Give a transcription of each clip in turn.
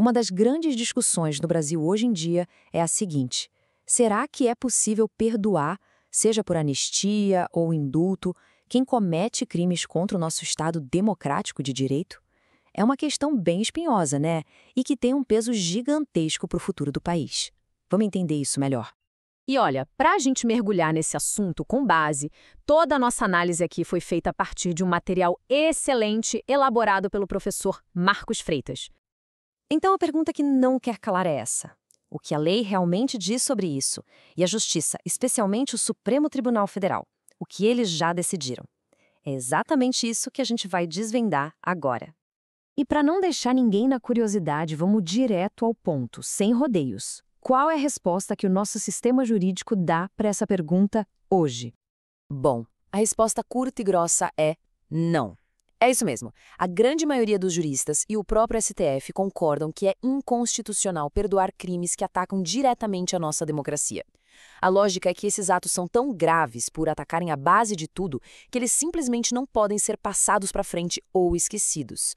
Uma das grandes discussões no Brasil hoje em dia é a seguinte: será que é possível perdoar, seja por anistia ou indulto, quem comete crimes contra o nosso Estado democrático de direito? É uma questão bem espinhosa, né? E que tem um peso gigantesco para o futuro do país. Vamos entender isso melhor. E olha, para a gente mergulhar nesse assunto com base, toda a nossa análise aqui foi feita a partir de um material excelente elaborado pelo professor Marcos Freitas. Então a pergunta que não quer calar é essa: o que a lei realmente diz sobre isso? E a Justiça, especialmente o Supremo Tribunal Federal, o que eles já decidiram? É exatamente isso que a gente vai desvendar agora. E para não deixar ninguém na curiosidade, vamos direto ao ponto, sem rodeios. Qual é a resposta que o nosso sistema jurídico dá para essa pergunta hoje? Bom, a resposta curta e grossa é não. É isso mesmo. A grande maioria dos juristas e o próprio STF concordam que é inconstitucional perdoar crimes que atacam diretamente a nossa democracia. A lógica é que esses atos são tão graves por atacarem a base de tudo que eles simplesmente não podem ser passados para frente ou esquecidos.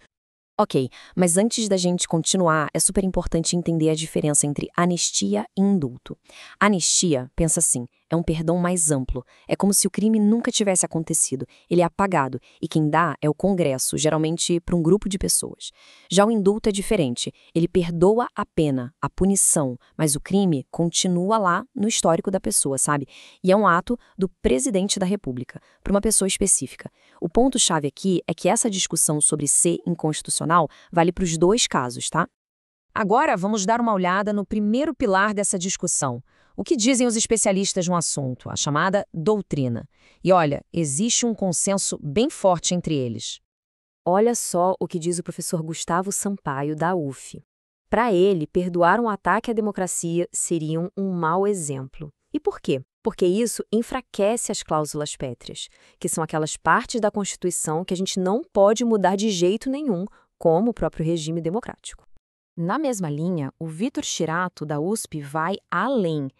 Ok, mas antes da gente continuar, é super importante entender a diferença entre anistia e indulto. Anistia, pensa assim, é um perdão mais amplo. É como se o crime nunca tivesse acontecido. Ele é apagado e quem dá é o Congresso, geralmente para um grupo de pessoas. Já o indulto é diferente. Ele perdoa a pena, a punição, mas o crime continua lá no histórico da pessoa, sabe? E é um ato do presidente da República, para uma pessoa específica. O ponto-chave aqui é que essa discussão sobre ser inconstitucional vale para os dois casos, tá? Agora vamos dar uma olhada no primeiro pilar dessa discussão. O que dizem os especialistas no assunto, a chamada doutrina. E olha, existe um consenso bem forte entre eles. Olha só o que diz o professor Gustavo Sampaio, da UF. Para ele, perdoar um ataque à democracia seria um mau exemplo. E por quê? Porque isso enfraquece as cláusulas pétreas, que são aquelas partes da Constituição que a gente não pode mudar de jeito nenhum, como o próprio regime democrático. Na mesma linha, o Vitor Chirato, da USP, vai além.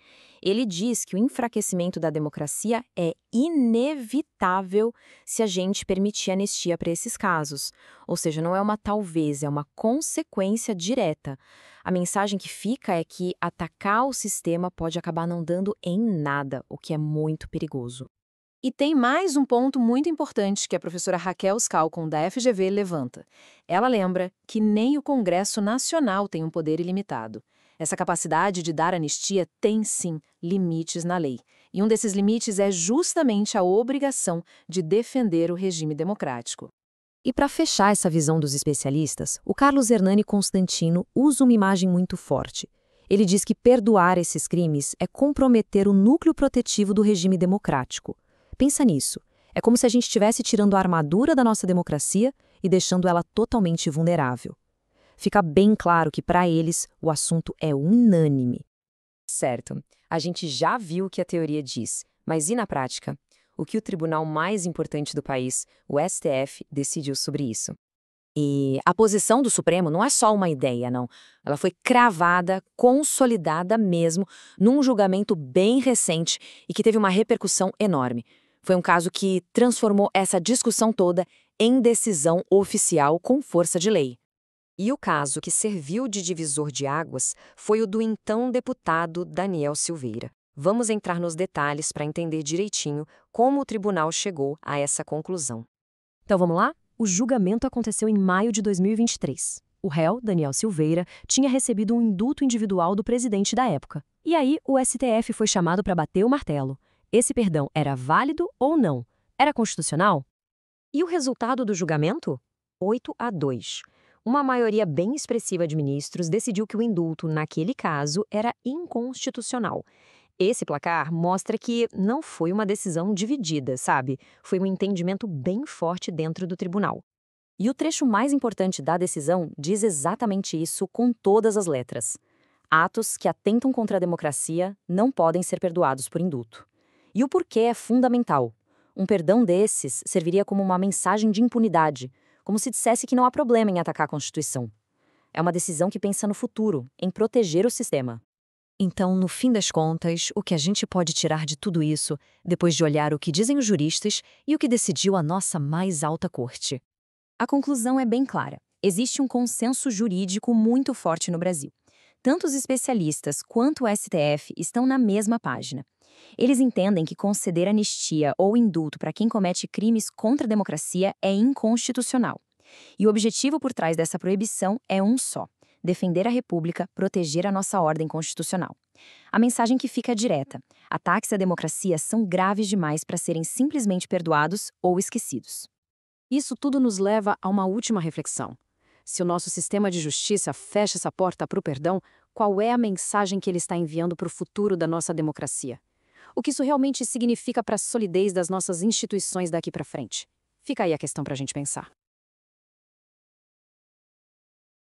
Ele diz que o enfraquecimento da democracia é inevitável se a gente permitir anistia para esses casos. Ou seja, não é uma talvez, é uma consequência direta. A mensagem que fica é que atacar o sistema pode acabar não dando em nada, o que é muito perigoso. E tem mais um ponto muito importante que a professora Raquel Scalcon, da FGV, levanta. Ela lembra que nem o Congresso Nacional tem um poder ilimitado. Essa capacidade de dar anistia tem, sim, limites na lei. E um desses limites é justamente a obrigação de defender o regime democrático. E para fechar essa visão dos especialistas, o Carlos Hernani Constantino usa uma imagem muito forte. Ele diz que perdoar esses crimes é comprometer o núcleo protetivo do regime democrático. Pensa nisso. É como se a gente estivesse tirando a armadura da nossa democracia e deixando ela totalmente vulnerável. Fica bem claro que, para eles, o assunto é unânime. Certo, a gente já viu o que a teoria diz, mas e na prática? O que o tribunal mais importante do país, o STF, decidiu sobre isso? E a posição do Supremo não é só uma ideia, não. Ela foi cravada, consolidada mesmo, num julgamento bem recente e que teve uma repercussão enorme. Foi um caso que transformou essa discussão toda em decisão oficial com força de lei. E o caso que serviu de divisor de águas foi o do então deputado Daniel Silveira. Vamos entrar nos detalhes para entender direitinho como o tribunal chegou a essa conclusão. Então vamos lá? O julgamento aconteceu em maio de 2023. O réu, Daniel Silveira, tinha recebido um indulto individual do presidente da época. E aí o STF foi chamado para bater o martelo. Esse perdão era válido ou não? Era constitucional? E o resultado do julgamento? 8-2. Uma maioria bem expressiva de ministros decidiu que o indulto, naquele caso, era inconstitucional. Esse placar mostra que não foi uma decisão dividida, sabe? Foi um entendimento bem forte dentro do tribunal. E o trecho mais importante da decisão diz exatamente isso com todas as letras. Atos que atentam contra a democracia não podem ser perdoados por indulto. E o porquê é fundamental. Um perdão desses serviria como uma mensagem de impunidade, como se dissesse que não há problema em atacar a Constituição. É uma decisão que pensa no futuro, em proteger o sistema. Então, no fim das contas, o que a gente pode tirar de tudo isso, depois de olhar o que dizem os juristas e o que decidiu a nossa mais alta corte? A conclusão é bem clara. Existe um consenso jurídico muito forte no Brasil. Tanto os especialistas quanto o STF estão na mesma página. Eles entendem que conceder anistia ou indulto para quem comete crimes contra a democracia é inconstitucional. E o objetivo por trás dessa proibição é um só: defender a República, proteger a nossa ordem constitucional. A mensagem que fica é direta: ataques à democracia são graves demais para serem simplesmente perdoados ou esquecidos. Isso tudo nos leva a uma última reflexão. Se o nosso sistema de justiça fecha essa porta para o perdão, qual é a mensagem que ele está enviando para o futuro da nossa democracia? O que isso realmente significa para a solidez das nossas instituições daqui para frente? Fica aí a questão para a gente pensar.